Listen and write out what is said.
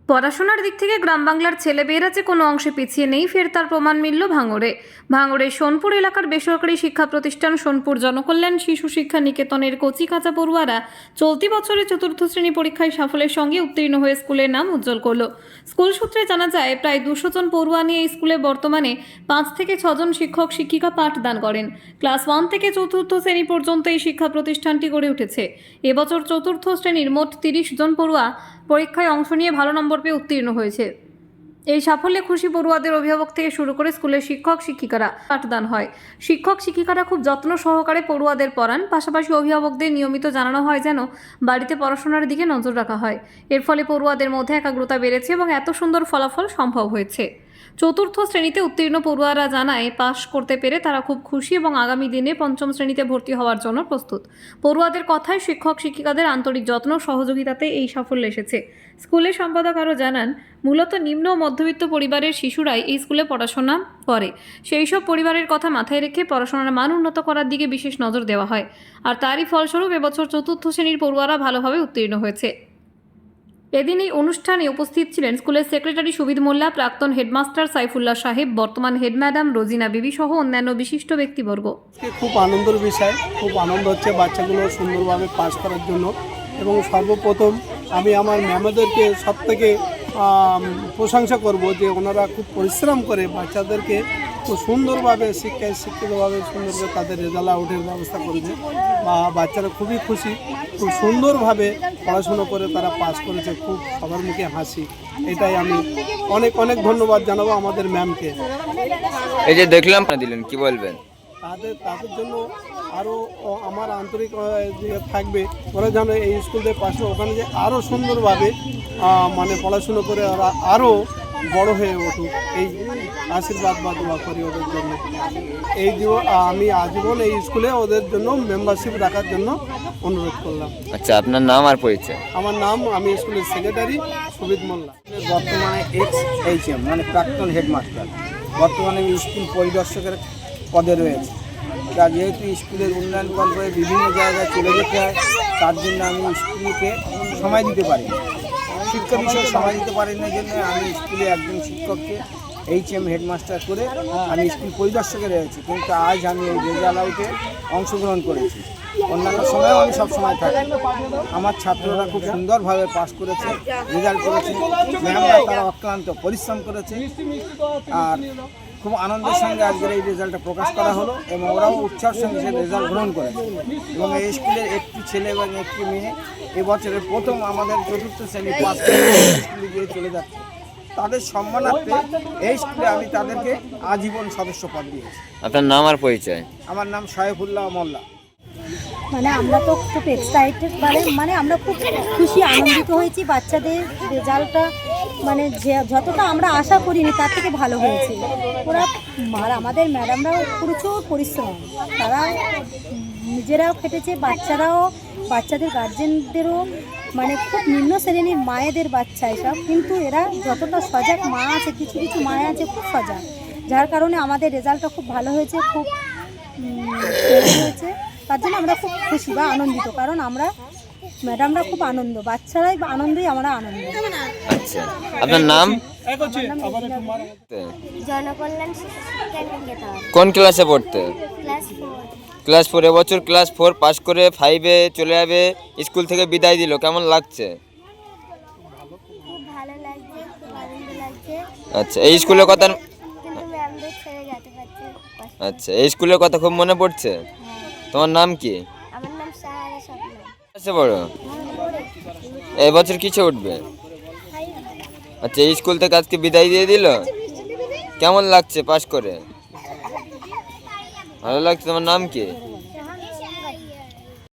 পড়াশোনার দিক থেকে গ্রাম বাংলার ছেলেমেয়েরা যে কোনো অংশে পিছিয়ে নেই, ফের তার প্রমাণ মিলল ভাঙড়ে সোনপুর এলাকার বেসরকারি শিক্ষা প্রতিষ্ঠান সোনপুর জনকল্যাণ শিশু শিক্ষা নিকেতনের কচি কাঁচা পড়ুয়ারা চলতি বছরে চতুর্থ শ্রেণী পরীক্ষায় সাফল্যের সঙ্গে উত্তীর্ণ হয়ে স্কুলের নাম উজ্জ্বল করল। স্কুল সূত্রে জানা যায়, প্রায় 200 জন পড়ুয়া নিয়ে এই স্কুলে বর্তমানে 5 থেকে 6 জন শিক্ষক শিক্ষিকা পাঠদান করেন। ক্লাস 1 থেকে চতুর্থ শ্রেণী পর্যন্ত এই শিক্ষা প্রতিষ্ঠানটি গড়ে উঠেছে। এবছর চতুর্থ শ্রেণীর মোট 30 জন পড়ুয়া পরীক্ষায় অংশ নিয়ে ভালো নম্বর পেয়ে উত্তীর্ণ হয়েছে। এই সাফল্যে খুশি পড়ুয়াদের অভিভাবক থেকে শুরু করে স্কুলের শিক্ষক শিক্ষিকারা। পাঠদান হয়, শিক্ষক শিক্ষিকারা খুব যত্ন সহকারে পড়ুয়াদের পড়ান। পাশাপাশি অভিভাবকদের নিয়মিত জানানো হয় যেন বাড়িতে পড়াশোনার দিকে নজর রাখা হয়। এর ফলে পড়ুয়াদের মধ্যে একাগ্রতা বেড়েছে এবং এত সুন্দর ফলাফল সম্ভব হয়েছে। চতুর্থ শ্রেণীতে উত্তীর্ণ পড়ুয়ারা জানায়, পাশ করতে পেরে তারা খুব খুশি এবং আগামী দিনে 5ম শ্রেণীতে ভর্তি হওয়ার জন্য প্রস্তুত। পড়ুয়াদের কথায় শিক্ষক শিক্ষিকাদের আন্তরিক যত্ন সহযোগিতাতে এই সাফল্য এসেছে। স্কুলের সম্পাদক আরও জানান, মূলত নিম্ন ও মধ্যবিত্ত পরিবারের শিশুরাই এই স্কুলে পড়াশোনা করে। সেই সব পরিবারের কথা মাথায় রেখে পড়াশোনার মান উন্নত করার দিকে বিশেষ নজর দেওয়া হয়। আর তারই ফলস্বরূপ এবছর চতুর্থ শ্রেণীর পড়ুয়ারা ভালোভাবে উত্তীর্ণ হয়েছে। এদিন এই অনুষ্ঠানে উপস্থিত ছিলেন স্কুলের সেক্রেটারি সুবিদ মোল্লা, প্রাক্তন হেডমাস্টার সাইফুল্লাহ সাহেব, বর্তমান হেড ম্যাডাম রোজিনা বিবি সহ অন্যান্য বিশিষ্ট ব্যক্তিবর্গ। খুব আনন্দের বিষয়, খুব আনন্দ হচ্ছে বাচ্চাগুলো সুন্দরভাবে পাস করার জন্য। এবং সর্বপ্রথম আমি আমার ম্যামদেরকে সব থেকে প্রশংসা করব যে ওনারা খুব পরিশ্রম করে বাচ্চাদেরকে খুব সুন্দরভাবে শিক্ষিতভাবে সুন্দর করে তাদের রেজাল্ট আউটের ব্যবস্থা করেছে। বাচ্চারা খুবই খুশি, খুব সুন্দরভাবে পড়াশুনো করে তারা পাস করেছে, খুব সবার মুখে হাসি। এটাই আমি অনেক অনেক ধন্যবাদ জানাবো আমাদের ম্যামকে। এই যে দেখলাম দিলেন, কি বলবেন? তাদের জন্য আরও আমার আন্তরিক থাকবে, ওরা যেন এই স্কুলের পাশে ওখানে যে আরও সুন্দরভাবে মানে পড়াশুনো করে ওরা আরও বড় হয়ে উঠুক, এই আশীর্বাদ বা দোয়া করি ওদের জন্য। আমি আজীবন এই স্কুলে ওদের জন্য মেম্বারশিপ রাখার জন্য অনুরোধ করলাম। আচ্ছা, আপনার নাম আর পরিচয়? আমার নাম, আমি স্কুলের সেক্রেটারি সুবিদ মোল্লা। বর্তমানে HM মানে প্রাক্তন হেডমাস্টার, বর্তমানে আমি স্কুল পরিদর্শকের পদে রয়েছে। তা যেহেতু স্কুলের উন্নয়ন করে বিভিন্ন জায়গায় চলে যেতে হয়, তার জন্য আমি স্কুলকে সময় দিতে পারি না, শিক্ষা বিষয়ে সময় দিতে পারি না। জন্য আমি স্কুলে একজন শিক্ষককে HM হেডমাস্টার করে আমি স্কুল পরিদর্শকে রয়েছি। কিন্তু আজ আমি এই রেজাল্ট আউটে অংশগ্রহণ করেছি। অন্যান্য সময়েও আমি সব সময় থাকি। আমার ছাত্ররা খুব সুন্দরভাবে পাস করেছে, রেজাল্ট করেছে। ম্যামরা তারা অক্লান্ত পরিশ্রম করেছে। আর খুব আনন্দের সঙ্গে আজকের এই রেজাল্টটা প্রকাশ করা হলো এবং ওরাও উৎসাহের সঙ্গে সে রেজাল্ট গ্রহণ করেছে। এবং এই স্কুলের একটি ছেলে এবং একটি মেয়ে এবছরের প্রথম আমাদের চতুর্থ শ্রেণী পাস করে স্কুলে গিয়ে চলে যাচ্ছে। তাদের সম্মানার্থে এই স্কুলে আমি তাদেরকে আজীবন সদস্য পদ দিয়েছি। আপনার নাম আর পরিচয়? আমার নাম সাইফুল্লাহ মোল্লা। মানে আমরা তো খুব এক্সাইটেড, মানে আমরা খুব খুশি আনন্দিত হয়েছি। বাচ্চাদের রেজাল্টটা মানে যতটা আমরা আশা করিনি তার থেকে ভালো হয়েছে। ওরা আর আমাদের ম্যাডামরাও প্রচুর পরিশ্রম, তারা নিজেরাও খেটেছে, বাচ্চাদের গার্জেনদেরও, মানে খুব নিম্ন শ্রেণীর মায়েদের বাচ্চা এসব, কিন্তু এরা যতটা সজাগ মা আছে, কিছু কিছু মায়ে আছে খুব সজাগ, যার কারণে আমাদের রেজাল্টটা খুব ভালো হয়েছে, খুব হয়েছে। তার জন্য আমরা খুব খুশি বা আনন্দিত, কারণ আমরা ম্যাডামরা খুব আনন্দ, বাচ্চারাই আনন্দই, আমরা আনন্দ। আচ্ছা, আপনার নাম? জনকল্যাণ শিশু শিক্ষা নিকেতন। কোন ক্লাসে পড়তে? ক্লাস 4। এবছর ক্লাস 4 পাস করে 5-এ চলে যাবে, স্কুল থেকে বিদায় দিল, কেমন লাগছে? খুব ভালো লাগছে, খুব আনন্দ লাগছে। আচ্ছা, এই স্কুলের কথা? কিন্তু ম্যামদের ছেড়ে যেতে পারছি। আচ্ছা, এই স্কুলের কথা খুব মনে পড়ছে? তোমার নাম কি? আমার নাম সাহারা স্বপ্ন। আচ্ছা, বড় এবছর কিসে উঠবে? আচ্ছা, এই স্কুল থেকে আজকে বিদায় দিয়ে দিল, কেমন লাগছে পাস করে? ভালো লাগছে। তোমার নাম কি?